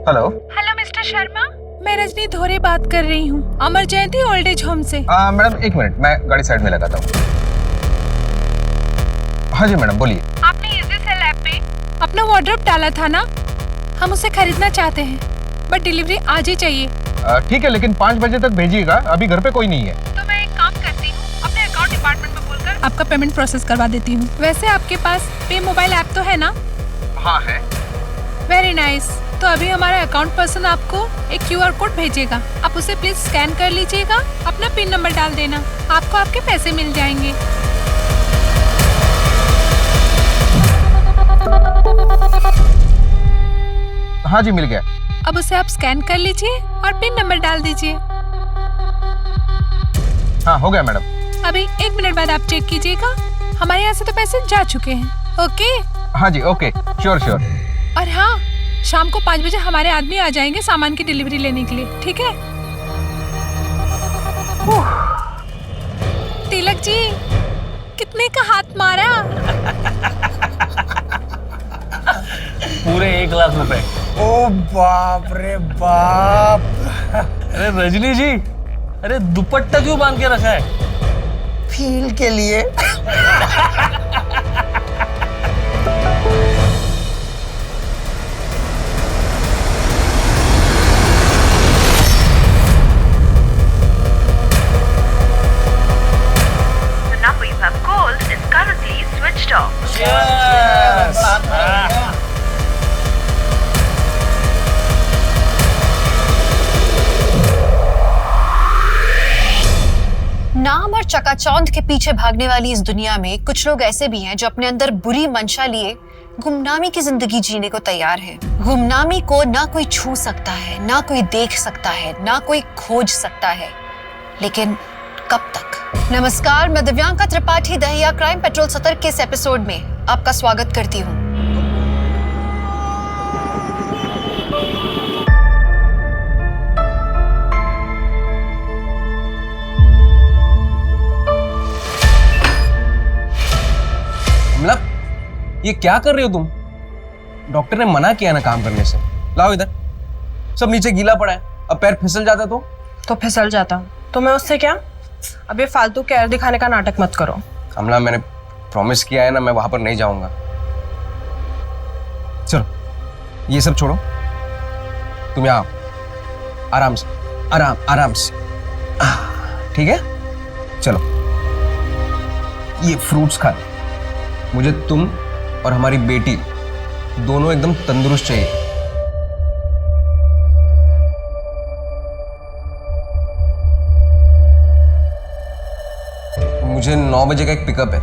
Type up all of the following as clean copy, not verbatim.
Hello. Hello mister Sharma, मैं रजनी धोरे बात कर रही हूँ, अमर जयंती ओल्ड एज होम से। मैडम एक मिनट, मैं गाड़ी साइड में लगाता हूँ। हाँ जी मैडम बोलिए। आपने इजी सेल ऐप पे अपना वार्डरोब डाला था ना, हम उसे खरीदना चाहते हैं बट डिलीवरी आज ही चाहिए। ठीक है, लेकिन 5 बजे तक भेजिएगा, अभी घर पे कोई नहीं है। तो मैं एक काम करती हूँ, अपने अकाउंट डिपार्टमेंट में बोलकर आपका पेमेंट प्रोसेस करवा देती हूँ। वैसे आपके पास पे मोबाइल ऐप तो है ना? हाँ है। Very nice. तो अभी हमारा अकाउंट पर्सन आपको एक QR कोड भेजेगा, आप उसे प्लीज स्कैन कर लीजिएगा, अपना पिन नंबर डाल देना, आपको आपके पैसे मिल जाएंगे। हाँ जी मिल गया। अब उसे आप स्कैन कर लीजिए और पिन नंबर डाल दीजिए। हाँ हो गया मैडम। अभी 1 मिनट बाद आप चेक कीजिएगा, हमारे यहाँ से तो पैसे जा चुके हैं। ओके? हाँ जी ओके, श्योर श्योर। और हाँ, शाम को 5 बजे हमारे आदमी आ जाएंगे सामान की डिलीवरी लेने के लिए, ठीक है? तिलक जी, कितने का हाथ मारा? पूरे 1 लाख रुपए। ओ बाप रे बाप। अरे रजनी जी, अरे दुपट्टा क्यों बांध के रखा है? फील के लिए। The number you have called is currently switched off. नाम और चकाचौंध के पीछे भागने वाली इस दुनिया में कुछ लोग ऐसे भी हैं जो अपने अंदर बुरी मंशा लिए गुमनामी की जिंदगी जीने को तैयार है। गुमनामी को ना कोई छू सकता है, ना कोई देख सकता है, ना कोई खोज सकता है, लेकिन कब तक? नमस्कार, मैं दिव्यांका त्रिपाठी दहिया क्राइम पेट्रोल सतर्क के इस एपिसोड में आपका स्वागत करती हूँ। मतलब ये क्या कर रही हो तुम? डॉक्टर ने मना किया ना काम करने से। लाओ इधर, सब नीचे गीला पड़ा है, अब पैर फिसल जाता तो फिसल जाता तो मैं उससे क्या? अब ये फालतू केयर दिखाने का नाटक मत करो। कमला, मैंने प्रॉमिस किया है ना, मैं वहां पर नहीं जाऊंगा। चलो ये सब छोड़ो, तुम यहाँ आओ, आराम से, आराम से, ठीक है? चलो ये फ्रूट्स खा लो। मुझे तुम और हमारी बेटी दोनों एकदम तंदुरुस्त चाहिए। मुझे 9 बजे का एक पिकअप है,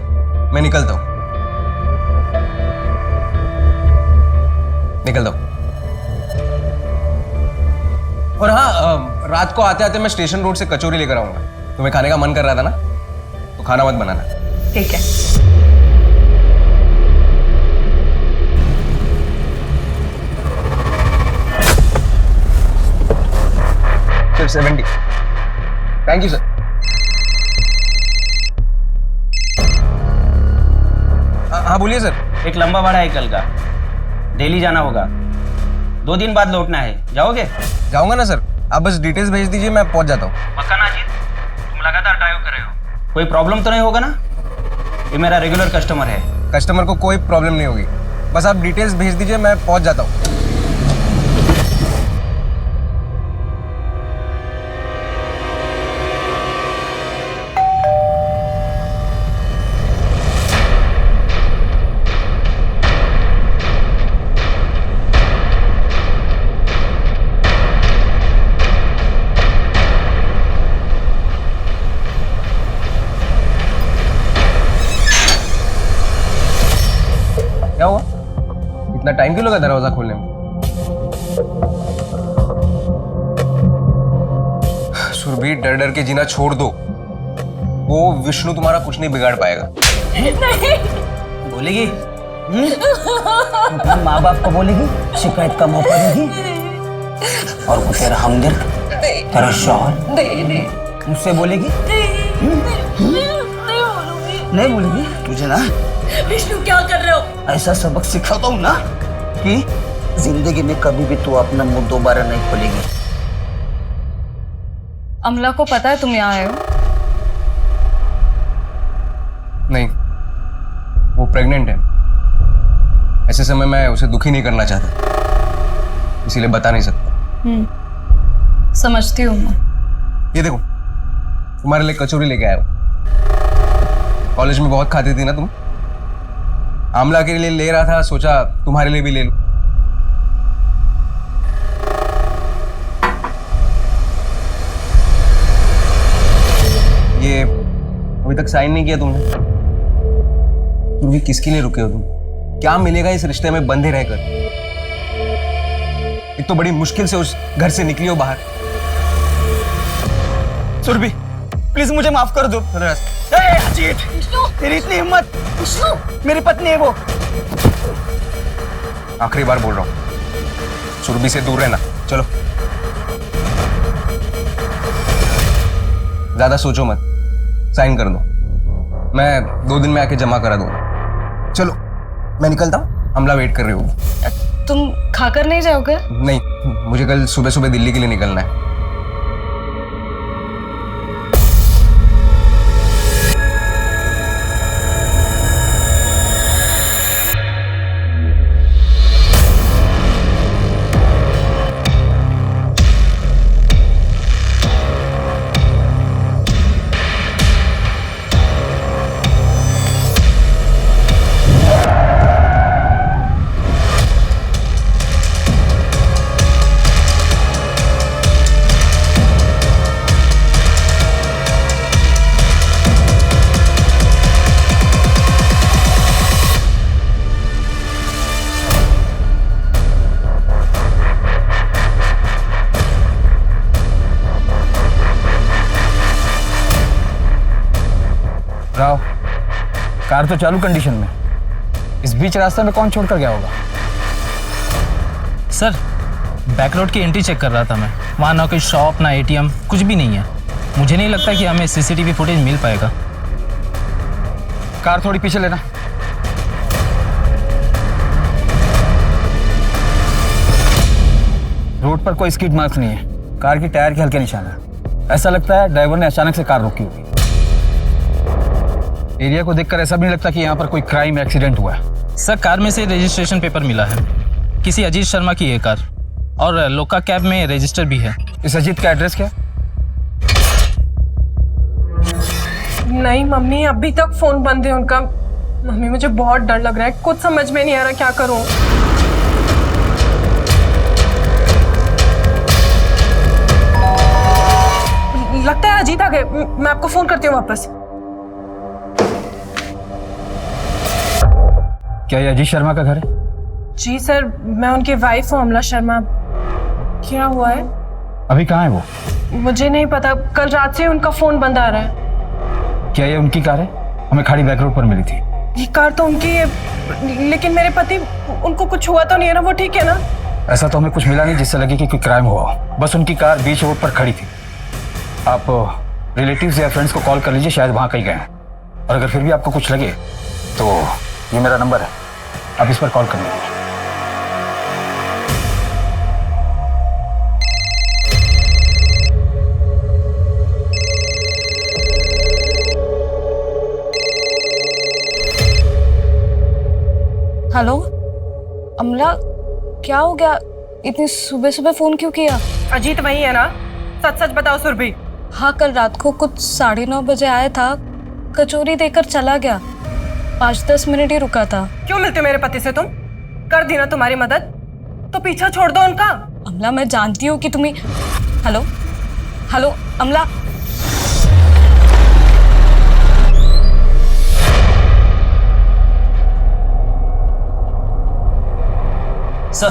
मैं निकलता हूं। निकलता हूं। और हाँ, रात को आते आते मैं स्टेशन रोड से कचौरी लेकर आऊंगा। तुम्हें खाने का मन कर रहा था ना, तो खाना मत बनाना। ठीक है। सिर्फ 70। Thank you sir. हाँ बोलिए सर। एक लंबा भाड़ा है कल का, डेली जाना होगा, 2 दिन बाद लौटना है। जाओगे? जाऊंगा ना सर, आप बस डिटेल्स भेज दीजिए, मैं पहुंच जाता हूँ। पक्का ना अजीत? तुम लगातार ड्राइव कर रहे हो, कोई प्रॉब्लम तो नहीं होगा ना? ये मेरा रेगुलर कस्टमर है। कस्टमर को कोई प्रॉब्लम नहीं होगी, बस आप डिटेल्स भेज दीजिए, मैं पहुंच जाता हूँ। क्या हुआ? इतना टाइम क्यों लगा दरवाजा खोलने में? सुरभि, डर डर के जीना छोड़ दो, वो विष्णु तुम्हारा कुछ नहीं बिगाड़ पाएगा। नहीं बोलेगी? माँ बाप को बोलेगी, शिकायत का मौका देगी, और वो तेरा हमदर्द, तेरा शौहर मुझसे बोलेगी? नहीं बोलेगी? तुझे ना विष्णु क्या कर रहे हो? ऐसा सबक सिखाता हूँ ना कि जिंदगी में कभी भी तू अपना मुंह दोबारा नहीं खोलेगी। अमला को पता है तुम यहाँ आए हो? नहीं, वो प्रेग्नेंट है। ऐसे समय मैं उसे दुखी नहीं करना चाहता, इसीलिए बता नहीं सकता। समझती हूँ मैं। ये देखो, तुम्हारे लिए कचौरी लेके आया हूँ। कॉलेज में बहुत खाती थी ना तुम। आमला के लिए ले रहा था, सोचा तुम्हारे लिए भी ले लूं। ये अभी तक साइन नहीं किया तुमने। तुम किसके लिए रुके हो तुम? क्या मिलेगा इस रिश्ते में बंधे रहकर? एक तो बड़ी मुश्किल से उस घर से निकली हो बाहर। सुरभि, प्लीज मुझे माफ कर दो। अजीत, तेरी इतनी हिम्मत! मेरी पत्नी है वो। आखिरी बार बोल रहा हूं, सुरभि से दूर रहना। चलो, ज्यादा सोचो मत, साइन कर दो। मैं 2 दिन में आके जमा करा दूंगा। चलो, मैं निकलता हूँ, हमला वेट कर रही होगी। तुम खाकर नहीं जाओगे? नहीं, मुझे कल सुबह सुबह दिल्ली के लिए निकलना है। राव, कार तो चालू कंडीशन में, इस बीच रास्ते में कौन छोड़कर गया होगा? सर, बैक रोड की एंट्री चेक कर रहा था मैं। वहाँ ना कोई शॉप, ना एटीएम, कुछ भी नहीं है। मुझे नहीं लगता कि हमें सीसीटीवी फुटेज मिल पाएगा। कार थोड़ी पीछे लेना। रोड पर कोई स्किड मार्क्स नहीं है, कार की टायर के हल्के निशान है। ऐसा लगता है ड्राइवर ने अचानक से कार रोकी होगी। एरिया को देखकर ऐसा भी नहीं लगता कि यहाँ पर कोई क्राइम एक्सीडेंट हुआ है। सर, कार में से रजिस्ट्रेशन पेपर मिला है, किसी अजीत शर्मा की है कार, और लोका कैब में रजिस्टर भी है। इस अजीत का एड्रेस क्या? नहीं मम्मी, अभी तक फोन बंद है उनका। मम्मी, मुझे बहुत डर लग रहा है, कुछ समझ में नहीं आ रहा क्या करूं। लगता है अजीत आ गए। मैं आपको फोन करती हूँ वापस। क्या ये अजीत शर्मा का घर है? जी सर, मैं उनकी वाइफ हूँ, अमला शर्मा। क्या हुआ है? अभी कहाँ है वो? मुझे नहीं पता, कल रात से उनका फोन बंद आ रहा है। क्या ये उनकी कार है? हमें खाड़ी बैक रोड पर मिली थी। ये कार तो उनकी है, लेकिन मेरे पति, उनको कुछ हुआ तो नहीं है ना? वो ठीक है ना? ऐसा तो हमें कुछ मिला नहीं जिससे लगे कि कोई क्राइम हुआ हो। बस उनकी कार बीच रोड पर खड़ी थी। आप रिलेटिव्स या फ्रेंड्स को कॉल कर लीजिए, शायद वहाँ कहीं गए हैं। और अगर फिर भी आपको कुछ लगे तो ये मेरा नंबर है, आप इस पर कॉल कर लीजिए। हेलो अमला, क्या हो गया? इतनी सुबह सुबह फोन क्यों किया? अजीत वही है ना? सच सच बताओ सुरभि। हाँ, कल रात को कुछ 9:30 बजे आया था, कचौरी देकर चला गया। 5-10 मिनट ही रुका था। क्यों मिलते मेरे पति से तुम? कर दी ना तुम्हारी मदद, तो पीछा छोड़ दो उनका। अमला, मैं जानती हूँ कि तुम्हें। हेलो हेलो अमला, सर,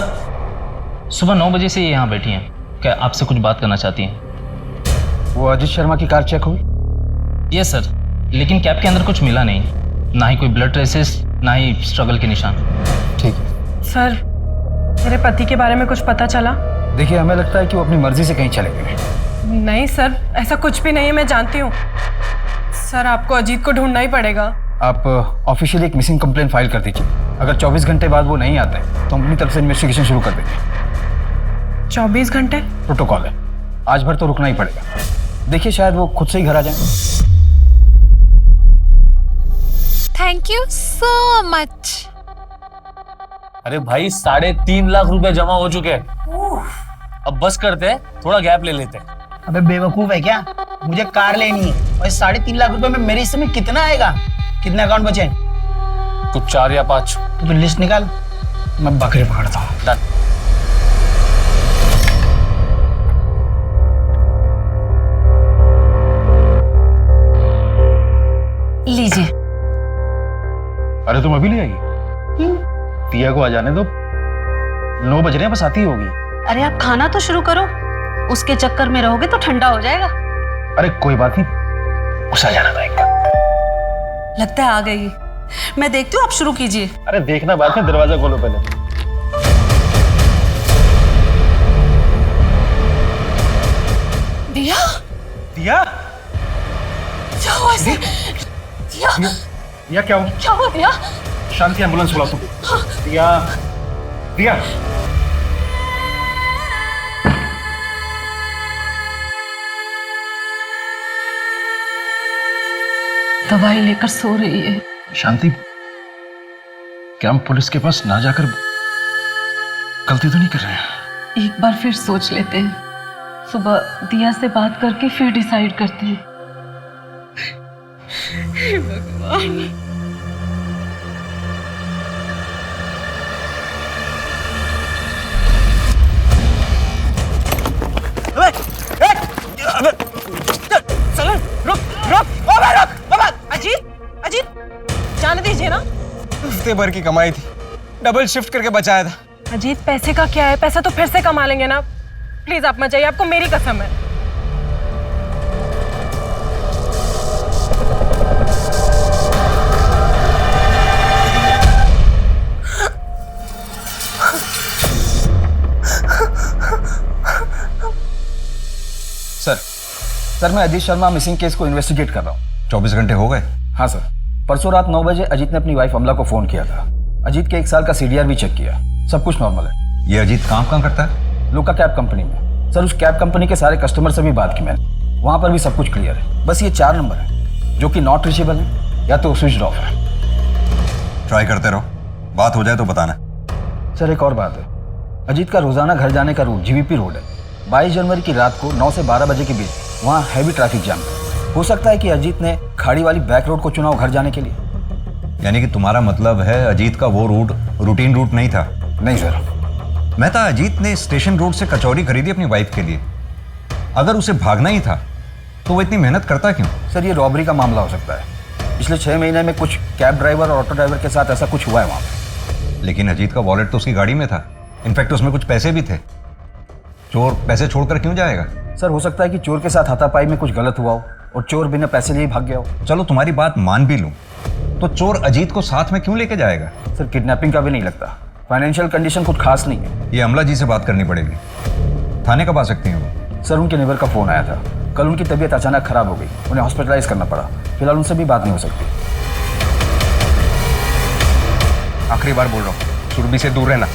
सुबह 9 बजे से ये यहाँ बैठी हैं। क्या आपसे कुछ बात करना चाहती हैं? वो अजीत शर्मा की कार चेक हुई? यस सर, लेकिन कैब के अंदर कुछ मिला नहीं, ना ही कोई ब्लड ट्रेसेस, ना ही स्ट्रगल के निशान। ठीक है सर, मेरे पति के बारे में कुछ पता चला? देखिए, हमें लगता है कि वो अपनी मर्जी से कहीं चले गए। नहीं सर, ऐसा कुछ भी नहीं है, मैं जानती हूँ। सर, आपको अजीत को ढूंढना ही पड़ेगा। आप ऑफिशियली एक मिसिंग कंप्लेंट फाइल कर दीजिए। अगर 24 घंटे बाद वो नहीं आते तो हम अपनी तरफ से इन्वेस्टिगेशन शुरू कर देंगे। 24 घंटे? प्रोटोकॉल है, आज भर तो रुकना ही पड़ेगा। देखिए शायद वो खुद से ही घर आ जाए। Thank you so much. अरे भाई 3.5 लाख रुपए जमा हो चुके हैं। अब बस करते हैं, थोड़ा गैप ले लेते हैं। अबे बेवकूफ है क्या? मुझे कार लेनी है और 3.5 लाख रुपए में मेरे हिस्से में कितना आएगा? कितने अकाउंट बचे? कुछ 4 या 5। तो लिस्ट निकाल, मैं बकरी पकड़ता हूँ। लीजिए। अरे तुम अभी ले आई? दिया को आ जाने दो, 9 बज रहे हैं, बस आती ही होगी। अरे आप खाना तो शुरू करो, उसके चक्कर में रहोगे तो ठंडा हो जाएगा। अरे कोई बात नहीं, उसे आ जाना था एक बार। लगता है आ गई। मैं देखती हूँ, आप शुरू कीजिए। अरे देखना बाद में, दरवाजा खोलो पहले। दिया? दिया? क्या हुआ इसे? दिया? दिया क्या हुआ? क्या हुआ दिया? शांति, एम्बुलेंस बुलाओ तुम। दिया, दिया। दवाई लेकर सो रही है। शांति, क्या हम पुलिस के पास ना जाकर गलती तो नहीं कर रहे हैं? एक बार फिर सोच लेते हैं, सुबह दिया से बात करके फिर डिसाइड करते हैं। हे भगवान। जाने दीजिए ना। हफ्ते भर की कमाई थी, डबल शिफ्ट करके बचाया था। अजीत, पैसे का क्या है? पैसा तो फिर से कमा लेंगे ना। प्लीज आप मत जाइए, आपको मेरी कसम है। सर मैं अजीत शर्मा मिसिंग केस को इन्वेस्टिगेट कर रहा हूँ। 24 घंटे हो गए? हाँ सर, परसों रात 9 बजे अजीत ने अपनी वाइफ अमला को फोन किया था। अजीत के 1 साल का CDR भी चेक किया, सब कुछ नॉर्मल है। ये अजीत काम कहाँ करता है? लोका कैब कंपनी में। सर उस कैब कंपनी के सारे कस्टमर से भी बात की मैंने, वहाँ पर भी सब कुछ क्लियर है। बस ये 4 नंबर है जो कि नॉट रीचेबल है या तो स्विच ऑफ है। ट्राई करते रहो, बात हो जाए तो बताना। सर एक और बात है, अजीत का रोजाना घर जाने का रूट GVP रोड है। 22 जनवरी की रात को 9 से 12 बजे के बीच वहाँ हैवी ट्रैफिक जाम था। हो सकता है कि अजीत ने खाड़ी वाली बैक रोड को चुना हो घर जाने के लिए। यानी कि तुम्हारा मतलब है अजीत का वो रूट रूटीन रूट नहीं था? नहीं सर। मैं था अजीत ने स्टेशन रोड से कचौरी खरीदी अपनी वाइफ के लिए। अगर उसे भागना ही था तो वो इतनी मेहनत करता क्यों? सर ये रॉबरी का मामला हो सकता है। पिछले 6 महीने में कुछ कैब ड्राइवर और ऑटो ड्राइवर के साथ ऐसा कुछ हुआ है वहाँ पे। लेकिन अजीत का वॉलेट तो उसकी गाड़ी में था, इनफैक्ट उसमें कुछ पैसे भी थे। चोर पैसे छोड़कर क्यों जाएगा? सर हो सकता है कि चोर के साथ हाथापाई में कुछ गलत हुआ हो और चोर बिना पैसे लिए भाग गया हो। चलो तुम्हारी बात मान भी लूं, तो चोर अजीत को साथ में क्यों लेके जाएगा? सर किडनैपिंग का भी नहीं लगता, फाइनेंशियल कंडीशन कुछ खास नहीं है। ये अमला जी से बात करनी पड़ेगी। थाने कब आ सकती हैं वो? सर उनके नेबर का फोन आया था, कल उनकी तबीयत अचानक खराब हो गई, उन्हें हॉस्पिटलाइज करना पड़ा। फिलहाल उनसे भी बात नहीं हो सकती। आखिरी बार बोल रहा हूँ, सुरभि से दूर रहना।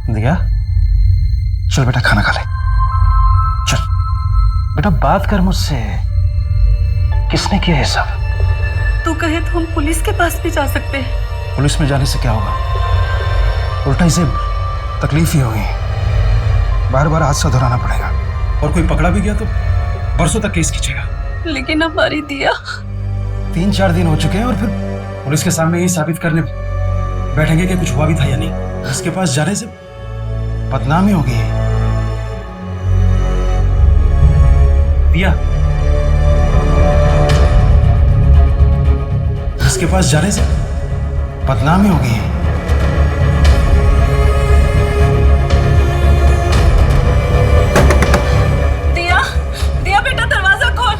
दिया, चल बेटा खाना खा ले। चल बेटा, बात कर मुझसे, किसने किया ये सब? तू कहे तो हम पुलिस के पास भी जा सकते हैं। पुलिस में जाने से क्या होगा? उल्टा इसे तकलीफ ही होगी। बार बार हादसा दोहराना पड़ेगा, और कोई पकड़ा भी गया तो बरसों तक केस खींचेगा। लेकिन हमारी दिया 3-4 दिन हो चुके हैं और फिर पुलिस के सामने यही साबित करने बैठेंगे कि कुछ हुआ भी था या नहीं। इसके पास जाने से बदनामी होगी। दिया, इसके पास जाने से बदनामी होगी। दिया, दिया बेटा दरवाजा खोल।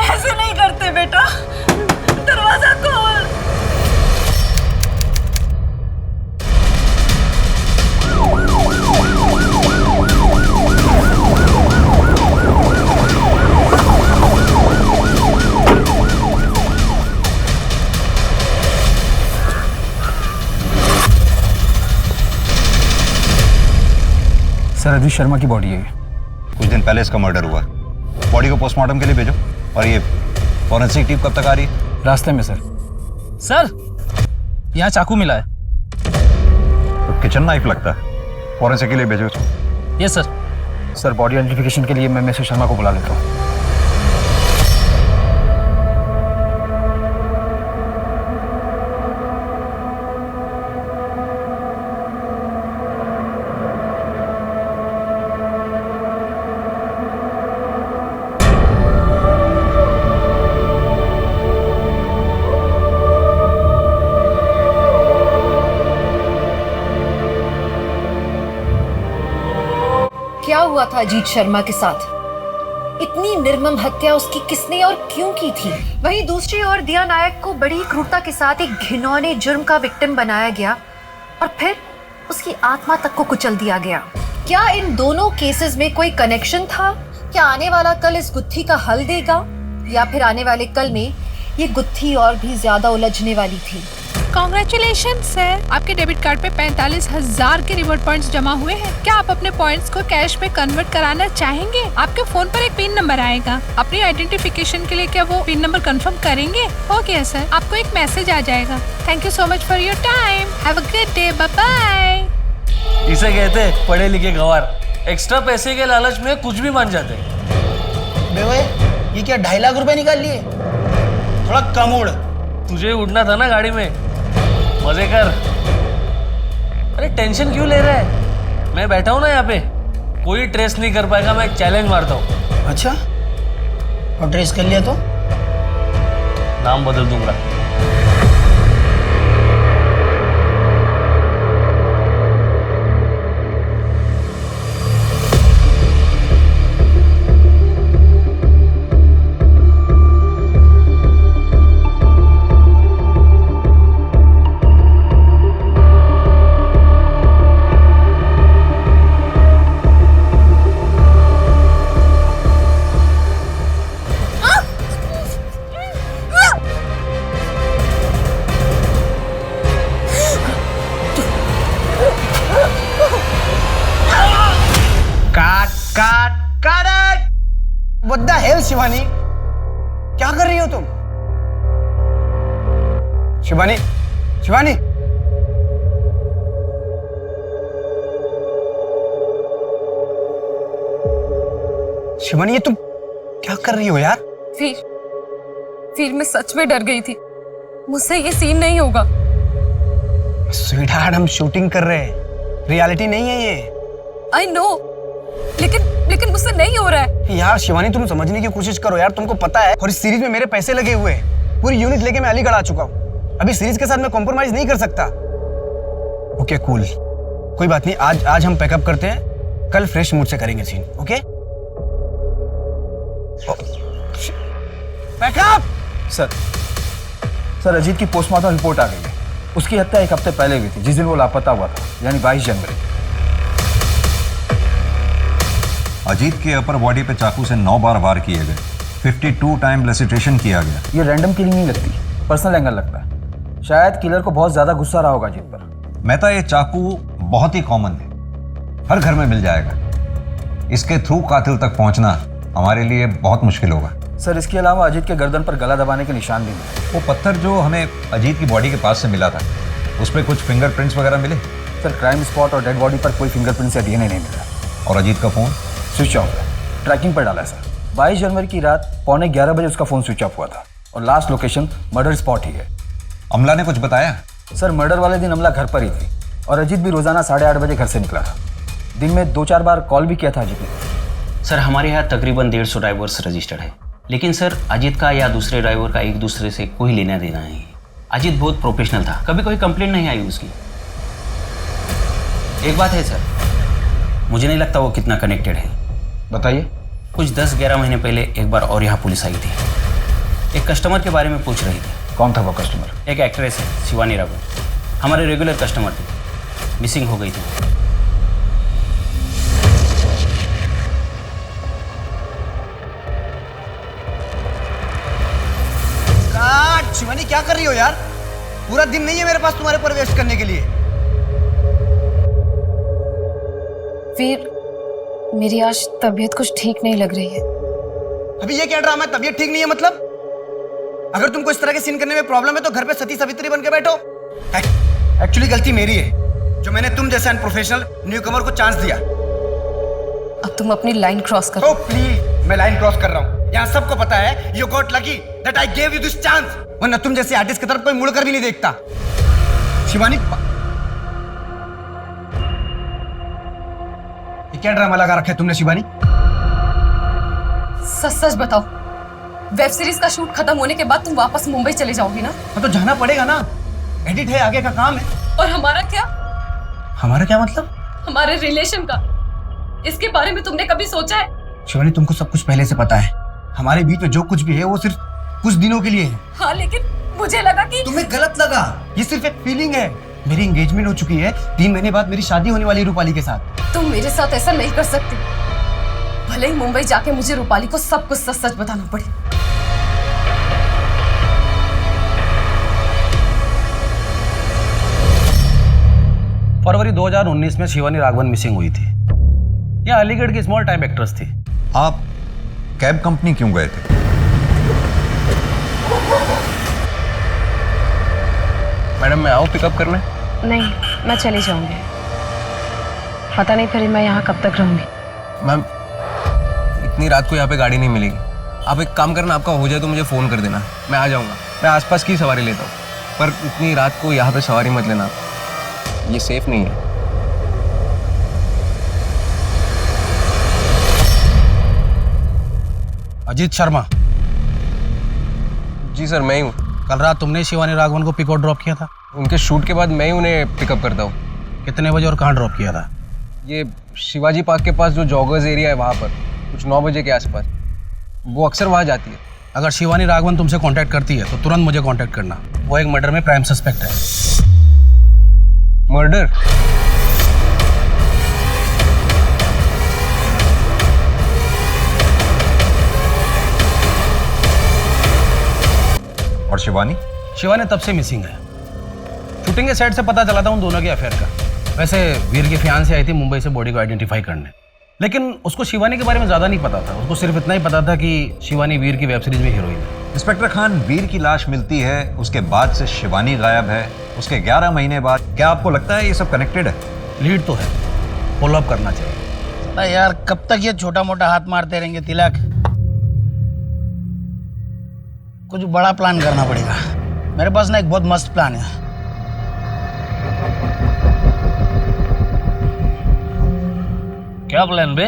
ऐसे नहीं करते बेटा, दरवाजा खोल। सर अजीत शर्मा की बॉडी है। कुछ दिन पहले इसका मर्डर हुआ। बॉडी को पोस्टमार्टम के लिए भेजो। और ये फॉरेंसिक टीम कब तक आ रही है? रास्ते में सर। सर यहाँ चाकू मिला है। तो किचन नाइफ लगता है। फॉरेंसिक के लिए भेजो। Yes sir. Sir body identification के लिए मैं मिसेस शर्मा को बुला लेता हूँ। क्या हुआ था अजीत शर्मा के साथ? इतनी निर्मम हत्या उसकी किसने और क्यों की थी? वहीं दूसरी ओर दिया नायक को बड़ी क्रूरता के साथ एक घिनौने जुर्म का विक्टिम बनाया गया और फिर उसकी आत्मा तक को कुचल दिया गया। क्या इन दोनों केसेस में कोई कनेक्शन था? क्या आने वाला कल इस गुत्थी का हल देगा या फिर आने वाले कल में ये गुत्थी और भी ज्यादा उलझने वाली थी? कॉन्ग्रेचुलेशन सर, आपके डेबिट कार्ड पे 45,000 के रिवॉर्ड पॉइंट्स जमा हुए हैं। क्या आप अपने पॉइंट्स को कैश में कन्वर्ट कराना चाहेंगे? आपके फोन पर एक पिन नंबर आएगा। अपनी आइडेंटिफिकेशन के लिए क्या वो पिन नंबर कंफर्म करेंगे? ओके सर, आपको एक मैसेज आ जाएगा। Thank you so much for your time. Have a good day, bye bye. इसे कहते हैं पढ़े लिखे गंवार। एक्स्ट्रा पैसे के लालच में कुछ भी मान जाते हैं। बेवे, ये क्या 2.5 लाख रुपए निकाल लिए? थोड़ा कम उड़। तुझे उड़ना था ना गाड़ी में, मजे कर। अरे टेंशन क्यों ले रहा है? मैं बैठा हूं ना यहाँ पे, कोई ट्रेस नहीं कर पाएगा। मैं चैलेंज मारता हूँ। अच्छा, और ट्रेस कर लिया तो? नाम बदल दूंगा। What the hell, Shivani? क्या कर रही हो तुम? शिवानी, शिवानी, शिवानी, ये तुम क्या कर रही हो यार? फिर मैं सच में डर गई थी। मुझसे ये सीन नहीं होगा। स्वीटहार्ट, हम शूटिंग कर रहे हैं, रियलिटी नहीं है ये। आई नो, लेकिन मुझसे नहीं हो रहा है। यार शिवानी, तुम समझने की कोशिश करो यार। तुमको पता है, और इस सीरीज में मेरे पैसे लगे हुए हैं। पूरी यूनिट लेके मैं अलीगढ़ आ चुका हूँ। अभी सीरीज के साथ मैं कॉम्प्रोमाइज नहीं कर सकता। ओके कूल, कोई बात नहीं। आज हम पैकअप करते हैं, कल फ्रेश मूड से करेंगे scene. Okay pack up. Sir Ajit की पोस्टमार्टम रिपोर्ट आ गई है। उसकी हत्या 1 हफ्ते पहले हुई थी, जिस दिन वो लापता हुआ था, यानी 22 जनवरी। अजीत के अपर बॉडी पे चाकू से 9 बार वार किए गए। 52 टाइम लेसिट्रेशन किया गया। ये रैंडम किलिंग नहीं लगती, पर्सनल एंगल लगता है। शायद किलर को बहुत ज्यादा गुस्सा रहा होगा अजीत पर। मेहता, ये चाकू बहुत ही कॉमन है, हर घर में मिल जाएगा। इसके थ्रू कातिल तक पहुंचना हमारे लिए बहुत मुश्किल होगा। सर इसके अलावा अजीत के गर्दन पर गला दबाने के निशान भी मिले। वो पत्थर जो हमें अजीत की बॉडी के पास से मिला था, उस पर कुछ फिंगरप्रिंट्स वगैरह मिले? सर क्राइम स्पॉट और डेड बॉडी पर कोई फिंगरप्रिंट्स या डीएनए नहीं मिला। और अजीत का फोन स्विच ऑफ है, ट्रैकिंग पर डाला है सर। 22 जनवरी की रात 11:15 बजे उसका फोन स्विच ऑफ हुआ था और लास्ट लोकेशन मर्डर स्पॉट ही है। अमला ने कुछ बताया? सर मर्डर वाले दिन अमला घर पर ही थी और अजीत भी रोजाना 8:30 बजे घर से निकला था। दिन में 2-4 बार कॉल भी किया था अजीत ने। सर हमारे यहाँ तकरीबन 150 ड्राइवर्स रजिस्टर्ड है, लेकिन सर अजीत का या दूसरे ड्राइवर का एक दूसरे से कोई लेना देना नहीं। अजीत बहुत प्रोफेशनल था, कभी कोई कंप्लेंट नहीं आई उसकी। एक बात है सर, मुझे नहीं लगता वो कितना कनेक्टेड है। बताइए। कुछ 10-11 महीने पहले एक बार और यहाँ पुलिस आई थी, एक कस्टमर के बारे में पूछ रही थी। कौन था वो कस्टमर? एक एक्ट्रेस है शिवानी राघव, हमारे रेगुलर कस्टमर थी, मिसिंग हो गई थी। शिवानी क्या कर रही हो यार? पूरा दिन नहीं है मेरे पास तुम्हारे पर वेस्ट करने के लिए। मेरी आज तबीयत कुछ ठीक नहीं लग रही है। अभी ये क्या ड्रामा है? तबीयत ठीक नहीं है मतलब? अगर तुमको इस तरह के सीन करने में प्रॉब्लम है तो घर पे सती सावित्री बन के बैठो। एक्चुअली गलती मेरी है जो मैंने तुम जैसे अनप्रोफेशनल न्यूकमर को चांस दिया। अब तुम अपनी लाइन क्रॉस करो। Oh, प्लीज, मैं लाइन क्रॉस कर रहा हूँ। यहाँ सबको पता है you got lucky that I gave you this chance. वरना तुम जैसे आर्टिस्ट की तरफ कोई मुड़कर भी नहीं देखता। शिवानी, ये क्या ड्रामा लगा रखा है तुमने शिवानी? सच सच बताओ, वेब सीरीज का शूट खत्म होने के बाद तुम वापस मुंबई चले जाओगी ना? तो जाना पड़ेगा ना, एडिट है, आगे का काम है। और हमारा क्या? हमारा क्या मतलब? हमारे रिलेशन का, इसके बारे में तुमने कभी सोचा है? शिवानी, तुमको सब कुछ पहले से पता है। हमारे बीच में जो कुछ भी है वो सिर्फ कुछ दिनों के लिए है। हाँ, लेकिन मुझे लगा कि तुम्हें गलत लगा। ये सिर्फ एक फीलिंग है। मेरी एंगेजमेंट हो चुकी है, 3 महीने बाद मेरी शादी होने वाली है रूपाली के साथ। तुम मेरे साथ ऐसा नहीं कर सकती। भले ही मुंबई जाके मुझे रूपाली को सब कुछ सच सच बताना पड़े। फरवरी 2019 में शिवानी राघवन मिसिंग हुई थी। यह अलीगढ़ की स्मॉल टाइम एक्ट्रेस थी। आप कैब कंपनी क्यों गए थे? मैडम, मैं आऊँ पिकअप करने? नहीं, मैं चली जाऊंगी। पता नहीं फिर मैं यहाँ कब तक रहूंगी। मैम, इतनी रात को यहाँ पे गाड़ी नहीं मिलेगी। आप एक काम करना, आपका हो जाए तो मुझे फ़ोन कर देना, मैं आ जाऊँगा। मैं आसपास की सवारी लेता हूँ, पर इतनी रात को यहाँ पे सवारी मत लेना, ये सेफ नहीं है। अजीत शर्मा। जी सर, मैं ही हूँ। कल रात तुमने शिवानी राघवन को पिक और ड्रॉप किया था? उनके शूट के बाद मैं ही उन्हें पिकअप करता हूँ। कितने बजे और कहाँ ड्रॉप किया था? ये शिवाजी पार्क के पास जो जॉगर्स एरिया है वहाँ पर, कुछ 9 बजे के आसपास। वो अक्सर वहाँ जाती है। अगर शिवानी राघवन तुमसे कांटेक्ट करती है तो तुरंत मुझे कांटेक्ट करना। वो एक मर्डर में प्राइम सस्पेक्ट है। मर्डर? और शिवानी? शिवानी तब से मिसिंग है। शूटिंग के सेट से पता चला था उन दोनों के अफेयर का। वैसे वीर की फियांसी आई थी मुंबई से बॉडी को आइडेंटिफाई करने, लेकिन उसको शिवानी के बारे में ज़्यादा नहीं पता था। उसको सिर्फ इतना ही पता था कि शिवानी वीर की वेब सीरीज में हीरोइन है। इंस्पेक्टर खान, वीर की लाश मिलती है, उसके बाद से शिवानी गायब है, उसके 11 महीने बाद। क्या आपको लगता है ये सब कनेक्टेड है? लीड तो है, फॉलो अप करना चाहिए। यार कब तक ये छोटा मोटा हाथ मारते रहेंगे तिलक? कुछ बड़ा प्लान करना पड़ेगा। मेरे पास ना एक बहुत मस्त प्लान है। क्या प्लान बे?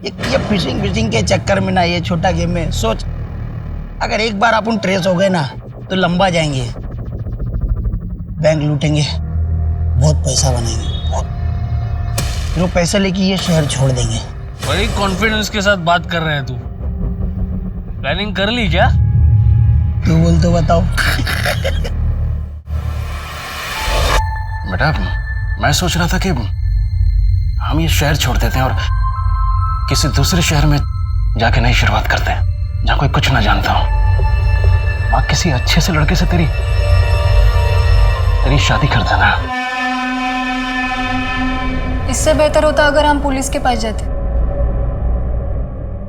ये फिशिंग के चक्कर में ना, ये छोटा गेम में सोच, अगर एक बार अपन ट्रेस हो गए ना तो लंबा जाएंगे, बैंक लूटेंगे, बहुत पैसा बनाएंगे, बहुत। फिर वो पैसा लेके ये शहर छोड़ देंगे। बड़ी कॉन्फिडेंस के साथ बात कर रहे हैं तू। प्लानिंग कर ली क्या? तू बोल तो बताओ। बेटा, मैं सोच रहा था कि हम ये शहर छोड़ देते हैं और किसी दूसरे शहर में जाके नई शुरुआत करते हैं, जहाँ कोई कुछ ना जानता हो। माँ, किसी अच्छे से लड़के से तेरी शादी कर देना। इससे बेहतर होता अगर हम पुलिस के पास जाते,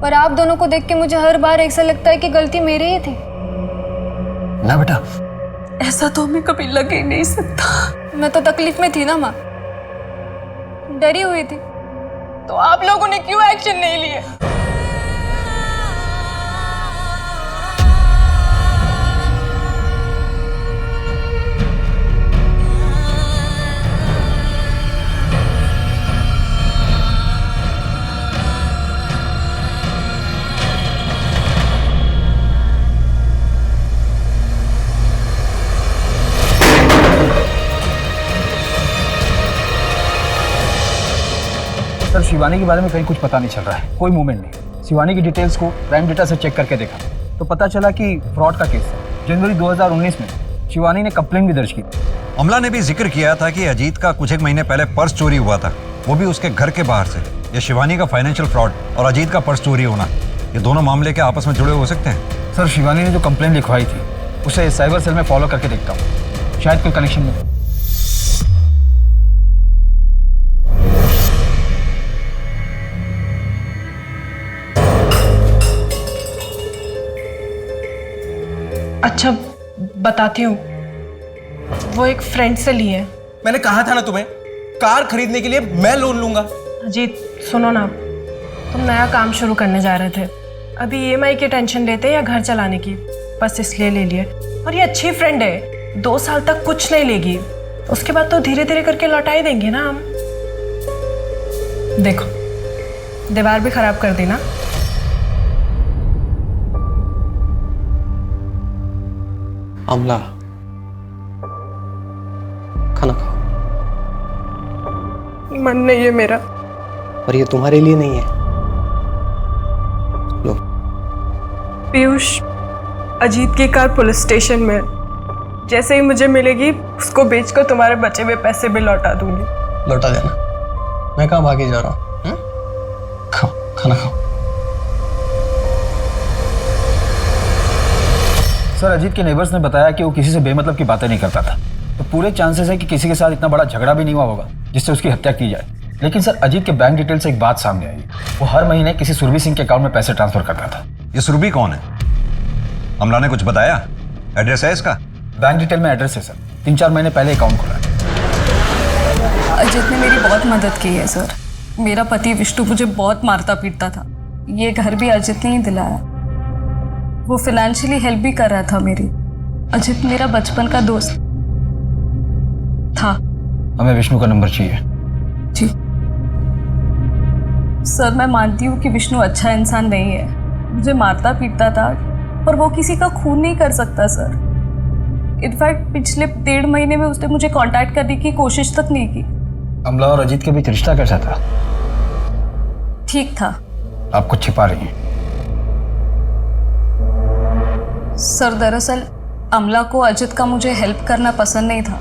पर आप दोनों को देख के मुझे हर बार ऐसा लगता है कि गलती मेरी ही थी। ना बेटा, ऐसा तो हमें कभी लग ही नहीं सकता। मैं तो तकलीफ में थी ना माँ, डरी हुई थी, तो आप लोगों ने क्यों एक्शन नहीं लिए? सर, शिवानी के बारे में कहीं कुछ पता नहीं चल रहा है, कोई मूवमेंट नहीं। शिवानी की डिटेल्स को प्राइम डेटा से चेक करके देखा तो पता चला कि फ्रॉड का केस है। जनवरी 2019 में शिवानी ने कंप्लेंट भी दर्ज की। अमला ने भी जिक्र किया था कि अजीत का कुछ एक महीने पहले पर्स चोरी हुआ था, वो भी उसके घर के बाहर से। ये शिवानी का फाइनेंशियल फ्रॉड और अजीत का पर्स चोरी होना, ये दोनों मामले के आपस में जुड़े हो सकते हैं। सर, शिवानी ने जो कंप्लेंट लिखवाई थी उसे साइबर सेल में फॉलो करके देखता हूँ, शायद कोई कनेक्शन मिले। अच्छा बताती हूँ, वो एक फ्रेंड से ली है। मैंने कहा था ना तुम्हें, कार खरीदने के लिए मैं लोन लूंगा। अजीत सुनो ना, तुम नया काम शुरू करने जा रहे थे, अभी EMI की टेंशन लेते या घर चलाने की, बस इसलिए ले लिए। और ये अच्छी फ्रेंड है, 2 साल तक कुछ नहीं लेगी, उसके बाद तो धीरे धीरे करके लौटा ही देंगे ना हम। देखो दीवार भी खराब कर दी ना। अमला, खाना खाओ। मन नहीं है मेरा। और ये तुम्हारे लिए नहीं है। लो। पीयूष, अजीत की कार पुलिस स्टेशन में, जैसे ही मुझे मिलेगी उसको बेचकर तुम्हारे बचे हुए पैसे भी लौटा दूंगी। लौटा देना, मैं कहाँ भागे जा रहा हूँ। खाओ, खाना खाओ। सर, अजीत के नेबर्स ने बताया कि वो किसी से बेमतलब की बातें नहीं करता था, तो पूरे चांसेस है कि किसी के साथ इतना बड़ा झगड़ा भी नहीं हुआ होगा जिससे उसकी हत्या की जाए। लेकिन सर, अजीत के बैंक डिटेल से एक बात सामने आई, वो हर महीने किसी सुरभि सिंह के अकाउंट में पैसे ट्रांसफर करता था। ये सुरभि कौन है? अमला ने कुछ बताया? एड्रेस है इसका? बैंक डिटेल में एड्रेस है सर, 3-4 महीने पहले अकाउंट खुला है। अजीत ने मेरी बहुत मदद की है सर। मेरा पति विष्णु मुझे बहुत मारता पीटता था, ये घर भी अजीत ने ही दिलाया। वो फाइनेंशियली हेल्प भी कर रहा था मेरी। अजीत मेरा बचपन का दोस्त था। हमें विष्णु का नंबर चाहिए। जी सर, मैं मानती हूँ कि विष्णु अच्छा इंसान नहीं है, मुझे मारता पीटता था, पर वो किसी का खून नहीं कर सकता सर। इनफैक्ट पिछले 1.5 महीने में उसने मुझे कांटेक्ट करने की कोशिश तक नहीं की। अमला और अजीत के बीच रिश्ता कैसा था? ठीक था। आप कुछ छिपा रही हैं। सर, दरअसल अमला को अजित का मुझे हेल्प करना पसंद नहीं था।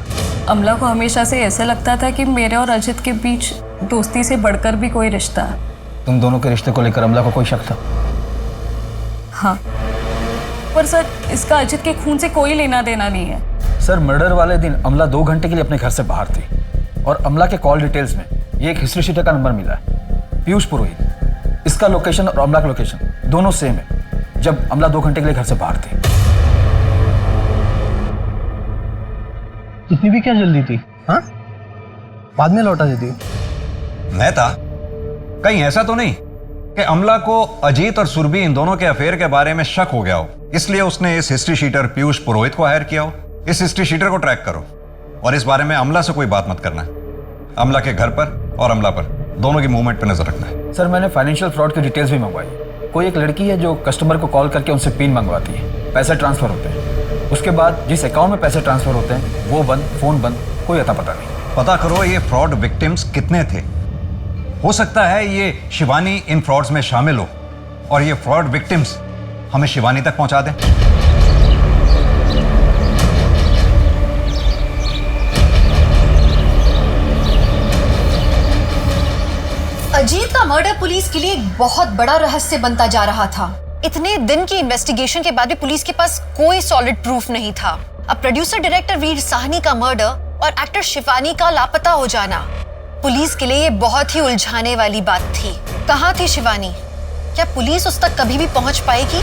अमला को हमेशा से ऐसा लगता था कि मेरे और अजित के बीच दोस्ती से बढ़कर भी कोई रिश्ता है। तुम दोनों के रिश्ते को लेकर अमला को कोई शक था? हाँ, पर सर इसका अजित के खून से कोई लेना देना नहीं है। सर, मर्डर वाले दिन अमला 2 घंटे के लिए अपने घर से बाहर थी और अमला के कॉल डिटेल्स में ये एक हिस्ट्री शीटर का नंबर मिला है, पीयूष पुरोहित। इसका लोकेशन और अमला का लोकेशन दोनों सेम है, जब अमला 2 घंटे के लिए घर से बाहर थी। इतनी भी क्या जल्दी थी? हाँ, बाद में लौटा देती। मेहता, कहीं ऐसा तो नहीं कि अमला को अजीत और सुरभि इन दोनों के अफेयर के बारे में शक हो गया हो, इसलिए उसने इस हिस्ट्री शीटर पीयूष पुरोहित को हायर किया हो? इस हिस्ट्री शीटर को ट्रैक करो और इस बारे में अमला से कोई बात मत करना। अमला के घर पर और अमला पर दोनों की मूवमेंट पर नजर रखना है। सर, मैंने फाइनेंशियल फ्रॉड की डिटेल्स भी मंगवाई। कोई एक लड़की है जो कस्टमर को कॉल करके उनसे पिन मंगवाती है, पैसे ट्रांसफर होते हैं, उसके बाद जिस अकाउंट में पैसे ट्रांसफर होते हैं वो बंद, फोन बंद, कोई अता पता नहीं। पता करो ये फ्रॉड विक्टिम्स कितने थे। हो सकता है ये शिवानी इन फ्रॉड्स में शामिल हो और ये फ्रॉड विक्टिम्स हमें शिवानी तक पहुंचा दें। अजीत का मर्डर पुलिस के लिए एक बहुत बड़ा रहस्य बनता जा रहा था। इतने दिन की इन्वेस्टिगेशन के बाद भी पुलिस के पास कोई सॉलिड प्रूफ नहीं था। अब प्रोड्यूसर डायरेक्टर वीर साहनी का मर्डर और एक्टर शिवानी का लापता हो जाना पुलिस के लिए ये बहुत ही उलझाने वाली बात थी। कहाँ थी शिवानी? क्या पुलिस उस तक कभी भी पहुंच पाएगी?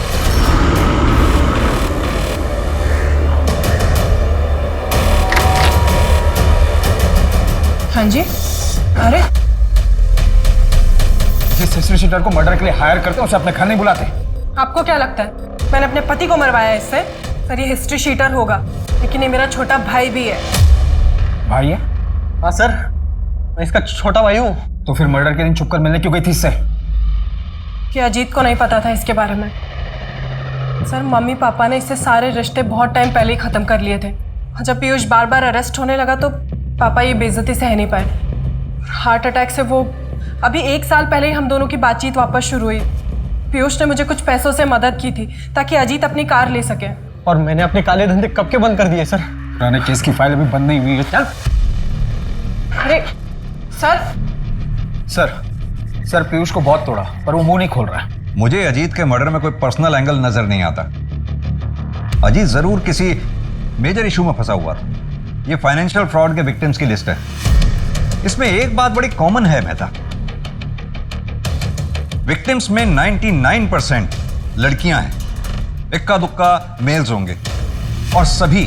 हाँ जी। अरे, जिस हिस्ट्री शीटर को मर्डर के लिए हायर करते हैं उसे अपने घर नहीं बुलाते। आपको क्या लगता है मैंने अपने पति को मरवाया इससे? सर, ये हिस्ट्री शीटर होगा, लेकिन ये मेरा छोटा भाई भी है। भाई है? हाँ सर, मैं इसका छोटा भाई हूँ। तो फिर मर्डर के दिन छुपकर मिलने क्यों गई थी इससे? कि अजीत को नहीं पता था इसके बारे में। सर, मम्मी पापा ने इससे सारे रिश्ते बहुत टाइम पहले ही खत्म कर लिए थे। जब पीयूष बार बार अरेस्ट होने लगा तो पापा ये बेइज्जती सह नहीं पाए। हार्ट अटैक से वो अभी 1 साल पहले ही हम दोनों की बातचीत वापस शुरू हुई। पीयूष ने मुझे कुछ पैसों से मदद की थी ताकि अजीत अपनी कार ले सके। और मैंने अपने काले धंधे कब के बंद कर दिए सर। पुराने केस की फाइल अभी बंद नहीं हुई है। चल। अरे सर पीयूष को बहुत तोड़ा पर वो मुंह नहीं खोल रहा है। मुझे अजीत के मर्डर में कोई पर्सनल एंगल नजर नहीं आता। अजीत जरूर किसी मेजर इशू में फंसा हुआ था। ये फाइनेंशियल फ्रॉड के विक्टिम्स की लिस्ट है। इसमें एक बात बड़ी कॉमन है मेहता, विक्टिम्स में 99% लड़कियां हैं, इक्का दुक्का मेल्स होंगे। और सभी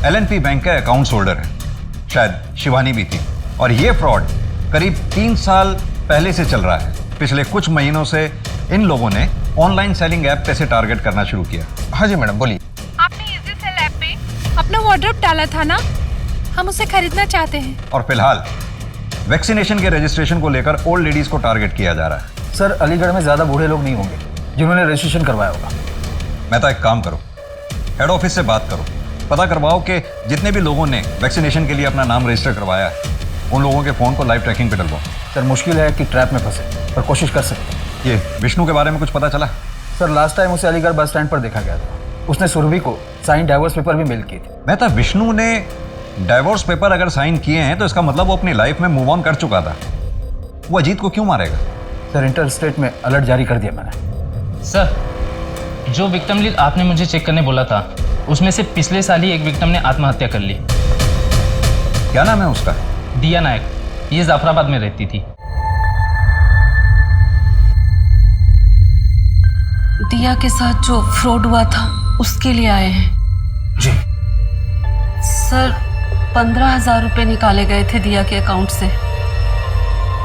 LNP बैंक के अकाउंट्स होल्डर हैं। शायद शिवानी भी थी। और ये फ्रॉड करीब 3 साल पहले से चल रहा है। पिछले कुछ महीनों से इन लोगों ने ऑनलाइन सेलिंग ऐप पे से टारगेट करना शुरू किया। हाँ जी मैडम, बोलिए। आपने इजी सेल ऐप पे अपना वार्डरोब डाला था ना, हम उसे खरीदना चाहते हैं। और फिलहाल वैक्सीनेशन के रजिस्ट्रेशन को लेकर ओल्ड लेडीज को टारगेट किया जा रहा है। सर अलीगढ़ में ज़्यादा बूढ़े लोग नहीं होंगे जिन्होंने रजिस्ट्रेशन करवाया होगा। मैं तो एक काम करो, हेड ऑफिस से बात करो, पता करवाओ कि जितने भी लोगों ने वैक्सीनेशन के लिए अपना नाम रजिस्टर करवाया है उन लोगों के फ़ोन को लाइव ट्रैकिंग पे डलवाओ। सर मुश्किल है कि ट्रैप में फंसे, पर कोशिश कर सकते हैं। ये विष्णु के बारे में कुछ पता चला? सर लास्ट टाइम उसे अलीगढ़ बस स्टैंड पर देखा गया था। उसने सुरभि को साइन डाइवोर्स पेपर भी मेल की थी। मैं था विष्णु ने डाइवोर्स पेपर अगर साइन किए हैं तो इसका मतलब वो अपनी लाइफ में मूव ऑन कर चुका था। वो अजीत को क्यों मारेगा? सर इंटर स्टेट में अलर्ट जारी कर दिया मैंने। सर जो विक्टिम लिस्ट आपने मुझे चेक करने बोला था उसमें से पिछले साल ही एक विक्टिम ने आत्महत्या कर ली। क्या नाम है उसका? दिया नायक, ये जाफराबाद में रहती थी। दिया के साथ जो फ्रॉड हुआ था उसके लिए आए हैं। जी सर 15,000 रुपए निकाले गए थे दिया के अकाउंट से।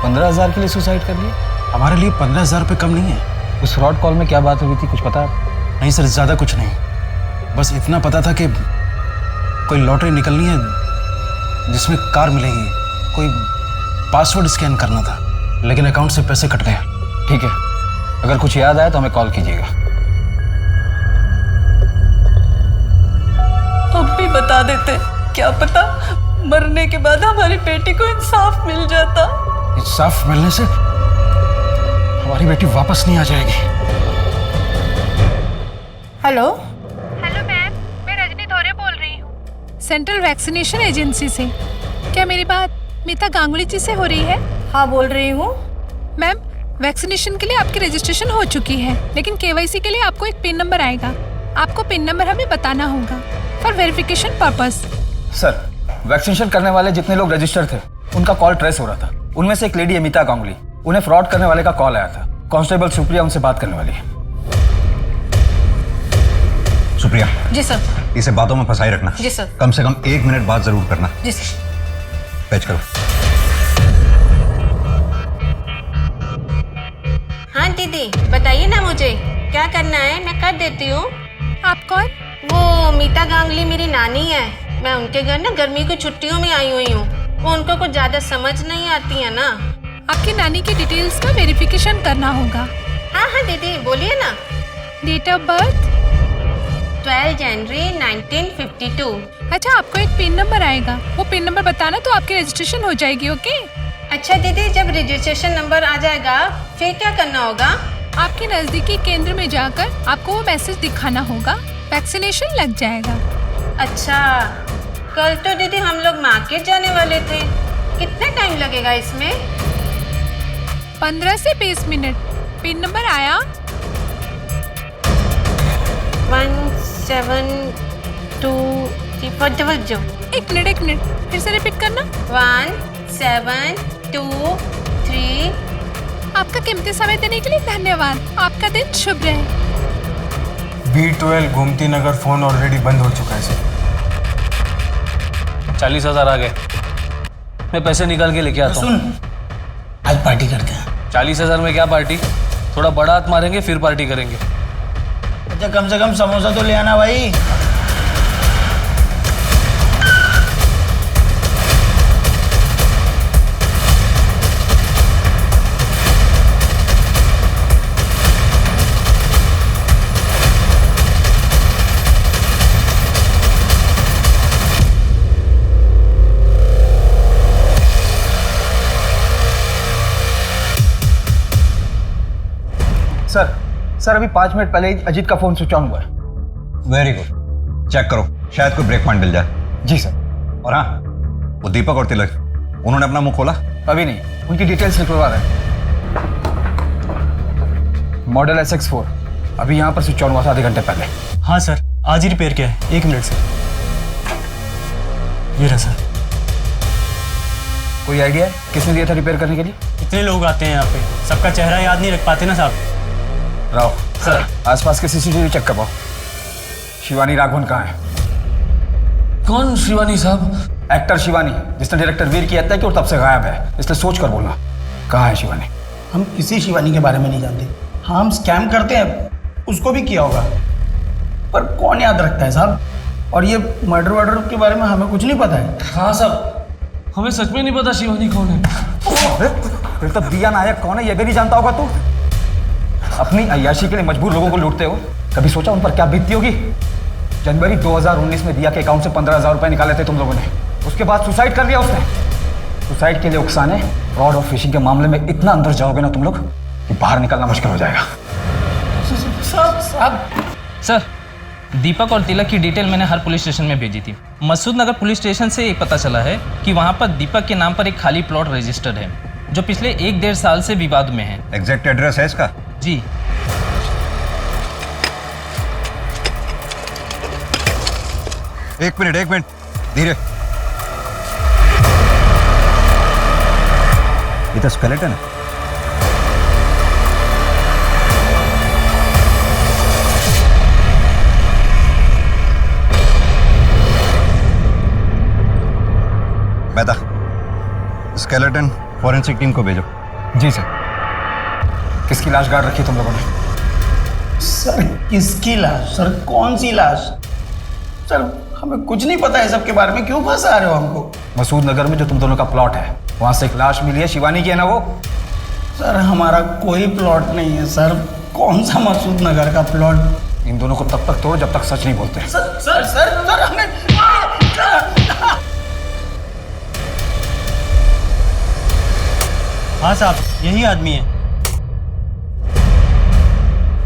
15,000 के लिए सुसाइड कर लिया? हमारे लिए 15,000 रुपये कम नहीं है। उस फ्रॉड कॉल में क्या बात हुई थी, कुछ पता है? नहीं सर, ज़्यादा कुछ नहीं, बस इतना पता था कि कोई लॉटरी निकलनी है जिसमें कार मिलेगी, कोई पासवर्ड स्कैन करना था, लेकिन अकाउंट से पैसे कट गए। ठीक है, अगर कुछ याद आया तो हमें कॉल कीजिएगा। अब भी बता देते, क्या पता मरने के बाद हमारी बेटी को इंसाफ मिल जाता। इंसाफ मिलने से हमारी बेटी वापस नहीं आ जाएगी। हेलो हेलो मैम, मैं रजनी धोरे बोल रही हूँ, सेंट्रल वैक्सीनेशन एजेंसी से। क्या मेरी बात मीता गांगुली जी से हो रही है? हाँ बोल रही हूँ। मैम वैक्सीनेशन के लिए आपकी रजिस्ट्रेशन हो चुकी है, लेकिन KYC के लिए आपको एक पिन नंबर आएगा। आपको पिन नंबर हमें बताना होगा for verification purpose. Sir vaccination करने वाले जितने लोग रजिस्टर थे उनका कॉल ट्रेस हो रहा था। उनमें से एक लेडी अमिता गांगुली, उन्हें फ्रॉड करने वाले का कॉल आया था। कांस्टेबल सुप्रिया उनसे बात करने वाली है। सुप्रिया जी सर। इसे बातों में फंसाई रखना। जी सर। कम से कम 1 मिनट बात जरूर करना। जी सर। पैच करो। हाँ दीदी बताइए ना मुझे क्या करना है, मैं कर देती हूँ। आप कौन? वो मीता गांगुली मेरी नानी है। मैं उनके घर ना गर्मी की छुट्टियों में आई हुई हूँ। वो उनको कुछ ज्यादा समझ नहीं आती है ना। आपकी नानी की डिटेल्स का वेरिफिकेशन करना होगा। हाँ हाँ दीदी बोलिए ना। डेट ऑफ बर्थ 12 जनवरी 1952। अच्छा, आपको एक पिन नंबर आएगा, वो पिन नंबर बताना तो आपकी रजिस्ट्रेशन हो जाएगी। ओके? अच्छा दीदी, जब रजिस्ट्रेशन नंबर आ जाएगा फिर क्या करना होगा? आपके नजदीकी केंद्र में जाकर आपको वो मैसेज दिखाना होगा, वैक्सीनेशन लग जाएगा। अच्छा, कल तो दीदी हम लोग मार्केट जाने वाले थे, कितना टाइम लगेगा इसमें? 15 से 20 मिनट। पिन नंबर आया? 17234। एक मिनट फिर से रिपीट करना। 1723। आपका कीमती समय देने के लिए धन्यवाद। आपका दिन शुभ रहे। B12 Gomti Nagar phone already बंद हो चुका है सर। 40,000 आ गए, मैं पैसे निकाल के लेके आता हूँ। सुन, आज पार्टी करते हैं। 40,000 में क्या पार्टी? थोड़ा बड़ा हाथ मारेंगे फिर पार्टी करेंगे। अच्छा कम से कम समोसा तो ले आना भाई। सर अभी 5 मिनट पहले ही अजीत का फोन स्विच ऑन हुआ है। वेरी गुड, चेक करो, शायद कोई ब्रेक पॉइंट मिल जाए। जी सर। और हाँ, वो दीपक और तिलक, उन्होंने अपना मुंह खोला? अभी नहीं, उनकी डिटेल्स निकलवा रहे हैं। मॉडल SX4 अभी यहाँ पर स्विच ऑन हुआ था आधे घंटे पहले। हाँ सर, आज ही रिपेयर किया है। 1 मिनट सर। ये रहा सर। कोई आइडिया है किसने दिया था रिपेयर करने के लिए? इतने लोग आते हैं यहाँ पे, सबका चेहरा याद नहीं रख पाते ना साहब। राव सर, आसपास के CCTV चेक करवाओ। शिवानी राघवन कहाँ है? कौन शिवानी साहब? एक्टर शिवानी, जिसने डायरेक्टर वीर की हत्या की और तब से गायब है, इसलिए सोच कर बोलना। कहाँ है शिवानी? हम किसी शिवानी के बारे में नहीं जानते। हाँ, हम स्कैम करते हैं, उसको भी किया होगा, पर कौन याद रखता है साहब। और ये मर्डर के बारे में हमें कुछ नहीं पता है। हाँ साहब, हमें सच में नहीं पता शिवानी कौन है। फिर तो दिया नायक कौन है ये भी नहीं जानता होगा तू? अपनी अय्याशी के लिए मजबूर लोगों को लूटते हो। कभी सोचा उन पर क्या बीतती होगी? जनवरी 2019 में दिया के अकाउंट से 15,000 रुपए निकाले थे तुम लोगों ने, उसके बाद सुसाइड कर लिया उसने। सुसाइड के लिए उकसाने, फ्रॉड और फिशिंग के मामले में इतना अंदर जाओगे ना तुम लोग कि बाहर निकलना मुश्किल हो जाएगा। सर, दीपक और तिलक की डिटेल मैंने हर पुलिस स्टेशन में भेजी थी। मसूद नगर पुलिस स्टेशन से एक पता चला है कि वहाँ पर दीपक के नाम पर एक खाली प्लॉट रजिस्टर्ड है जो पिछले 1-1.5 साल से विवाद में है। एग्जैक्ट एड्रेस है इसका? जी। एक मिनट, धीरे। ये तो स्केलेटन है। मेहता, स्केलेटन फॉरेंसिक टीम को भेजो। जी सर। किसकी लाश गाड़ रखी तुम लोगों ने? सर किसकी लाश? सर कौन सी लाश? सर हमें कुछ नहीं पता है सबके बारे में, क्यों फंसा रहे हो हमको? मसूद नगर में जो तुम दोनों का प्लॉट है, वहां से एक लाश मिली है, शिवानी की है ना वो? सर हमारा कोई प्लॉट नहीं है सर। कौन सा मसूद नगर का प्लॉट? इन दोनों को तब तक तोड़ो जब तक सच नहीं बोलते। सर हमने हाँ साहब, यही आदमी है।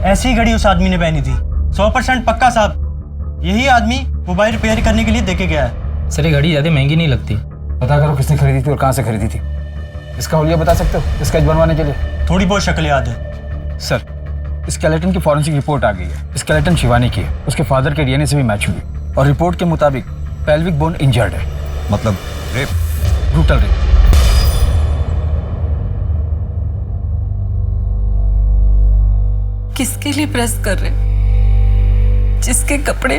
ऐसी ही घड़ी उस आदमी ने पहनी थी, 100% पक्का साहब। यही आदमी मोबाइल रिपेयर करने के लिए देके गया है। सर, ये घड़ी ज़्यादा महंगी नहीं लगती। पता करो किसने खरीदी थी और कहाँ से खरीदी थी। इसका हुलिया बता सकते हो स्केच बनवाने के लिए? थोड़ी बहुत शक्ल याद है सर। स्केलेटन की फॉरेंसिक रिपोर्ट आ गई है। स्केलेटन शिवानी की है, उसके फादर के डीएनए से भी मैच हुई और रिपोर्ट के मुताबिक पेल्विक बोन इंजर्ड है। मतलब रेप? Brutal rape. किसके लिए प्रेस कर रहे? जिसके कपड़े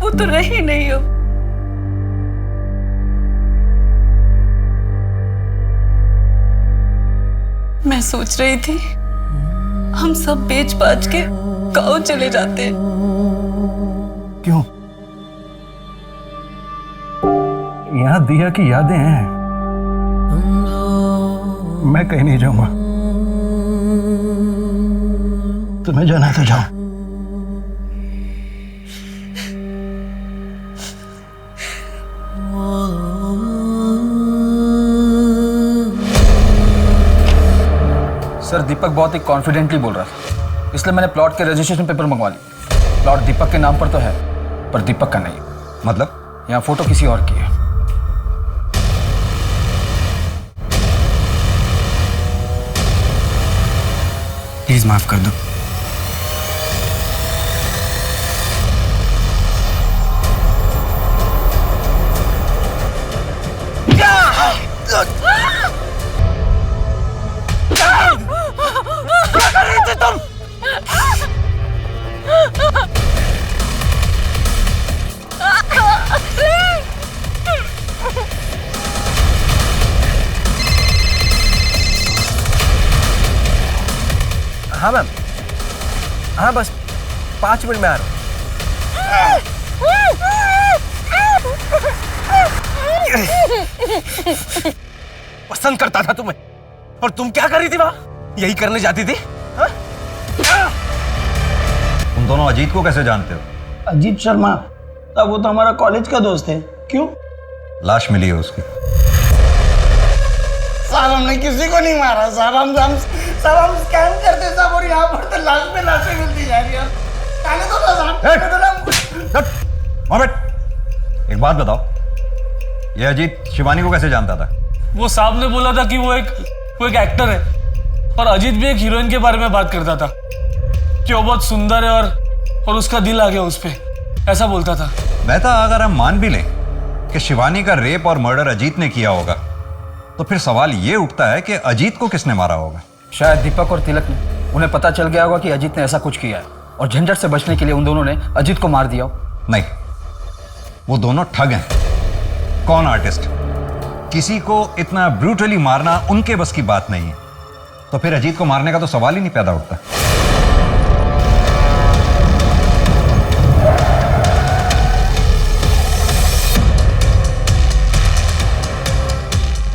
वो तो रही नहीं हो। मैं सोच रही थी हम सब बेच बाच के गाँव चले जाते हैं। क्यों? यहाँ दिया की यादें हैं। मैं कहीं नहीं जाऊंगा। तुम्हें जाना है तो जाओ। सर, दीपक बहुत ही कॉन्फिडेंटली बोल रहा था, इसलिए मैंने प्लॉट के रजिस्ट्रेशन पेपर मंगवा लिए। प्लॉट दीपक के नाम पर तो है, पर दीपक का नहीं। मतलब? यहाँ फोटो किसी और की है। प्लीज माफ कर दो। क्या कर रही थी तुम? हाँ मैम, हाँ बस 5 मिनट में आ रहा हूँ। पसंद करता था तुम्हें, और तुम क्या कर रही थी वहां? यही करने जाती थी? हाँ? तुम दोनों अजीत को कैसे जानते हो? अजीत शर्मा? तब वो तो हमारा कॉलेज का दोस्त है। क्यों? लाश मिली है उसकी। साहब हमने किसी को नहीं मारा साहब। हम स्कैम करते साहब, और यहाँ पर तो लाश पे लाशें मिलती जा रही है। कहने दो ना साहब। मोहम्मद, एक बात बताओ, ये अजीत शिवानी को कैसे जानता था? वो साहब ने बोला था कि वो एक एक्टर है, और अजीत भी एक हीरोइन के बारे में बात करता था कि वो बहुत सुंदर है और उसका दिल आ गया उस पे, ऐसा बोलता था। मेहता, अगर हम मान भी लें कि शिवानी का रेप और मर्डर अजीत ने किया होगा, तो फिर सवाल ये उठता है कि अजीत को किसने मारा होगा? शायद दीपक और तिलक ने। उन्हें पता चल गया होगा कि अजीत ने ऐसा कुछ किया है, और झंझट से बचने के लिए उन दोनों ने अजीत को मार दिया हो? नहीं, वो दोनों ठग हैं। कौन आर्टिस्ट? किसी को इतना ब्रूटली मारना उनके बस की बात नहीं है। तो फिर अजीत को मारने का तो सवाल ही नहीं पैदा उठता।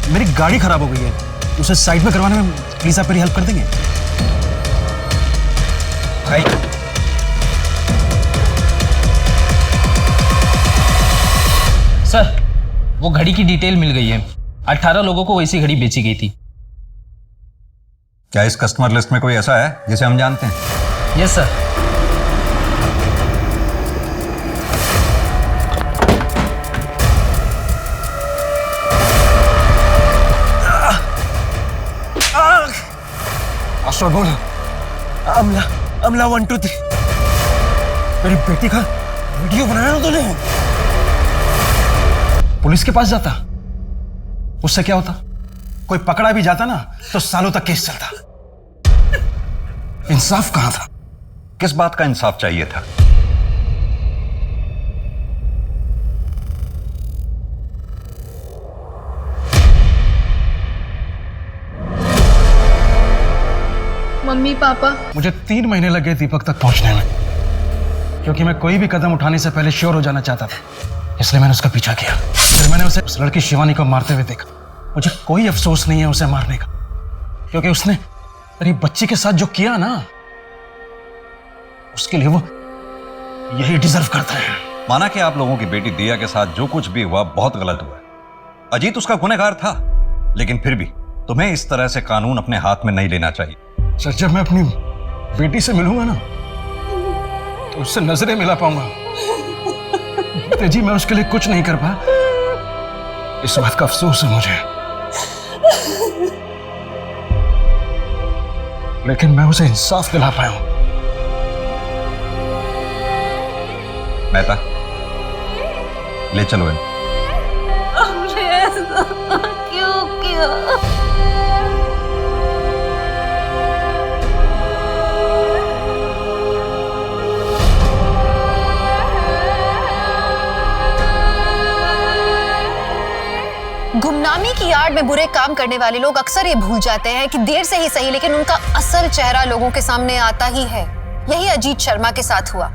मेरी गाड़ी खराब हो गई है, उसे साइड में करवाने में प्लीज आप मेरी हेल्प कर देंगे? सर, वो घड़ी की डिटेल मिल गई है। 18 लोगों को वैसी घड़ी बेची गई थी। क्या इस कस्टमर लिस्ट में कोई ऐसा है जिसे हम जानते हैं? Yes sir. बोल। अमला, अमला 1 2 3। मेरी बेटी का वीडियो बनाया ना तूने? पुलिस के पास जाता, उससे क्या होता? कोई पकड़ा भी जाता ना तो सालों तक केस चलता। इंसाफ कहां था? किस बात का इंसाफ चाहिए था? मम्मी पापा, मुझे 3 महीने लगे दीपक तक पहुंचने में, क्योंकि मैं कोई भी कदम उठाने से पहले श्योर हो जाना चाहता था। इसलिए मैंने उसका पीछा किया। फिर मैंने उसे उस लड़की शिवानी को मारते हुए देखा। मुझे कोई अफसोस नहीं है उसे मारने का, क्योंकि उसने मेरी बच्ची के साथ जो किया ना, उसके लिए वो यही डिजर्व करता है। माना कि आप लोगों की बेटी दिया के साथ जो कुछ भी हुआ बहुत गलत हुआ। अजीत उसका गुनहगार था, लेकिन फिर भी तुम्हें इस तरह से कानून अपने हाथ में नहीं लेना चाहिए। सर, जब मैं अपनी बेटी से मिलूंगा ना तो उससे नजरें मिला पाऊंगा। जी, मैं उसके लिए कुछ नहीं कर पाया, इस बात का अफसोस है मुझे। लेकिन मैं उसे इंसाफ दिला पाया हूं। मेहता, ले चलो इन। हमने ऐसा क्यों किया? गुमनामी की आड़ में बुरे काम करने वाले लोग अक्सर ये भूल जाते हैं कि देर से ही सही लेकिन उनका असल चेहरा लोगों के सामने आता ही है। यही अजीत शर्मा के साथ हुआ।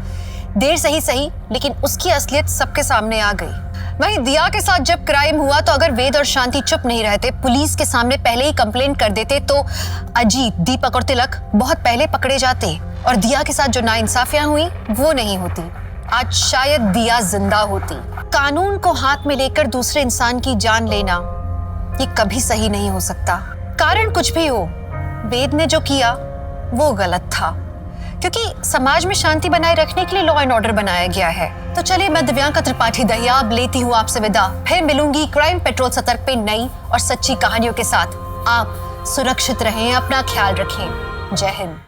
देर से ही सही लेकिन उसकी असलियत सबके सामने आ गई। वहीं दिया के साथ जब क्राइम हुआ तो अगर वेद और शांति चुप नहीं रहते, पुलिस के सामने पहले ही कंप्लेंट कर देते, तो अजीत, दीपक और तिलक बहुत पहले पकड़े जाते और दिया के साथ जो नाइंसाफियां हुई वो नहीं होती। आज शायद दिया जिंदा होती। कानून को हाथ में लेकर दूसरे इंसान की जान लेना ये कभी सही नहीं हो सकता। कारण कुछ भी हो, वेद ने जो किया वो गलत था, क्योंकि समाज में शांति बनाए रखने के लिए लॉ एंड ऑर्डर बनाया गया है। तो चलिए, मैं दिव्यांका त्रिपाठी दहिया अब लेती हूँ आपसे विदा। फिर मिलूंगी क्राइम पेट्रोल सतर्क पे नई और सच्ची कहानियों के साथ। आप सुरक्षित रहें, अपना ख्याल रखें। जय हिंद।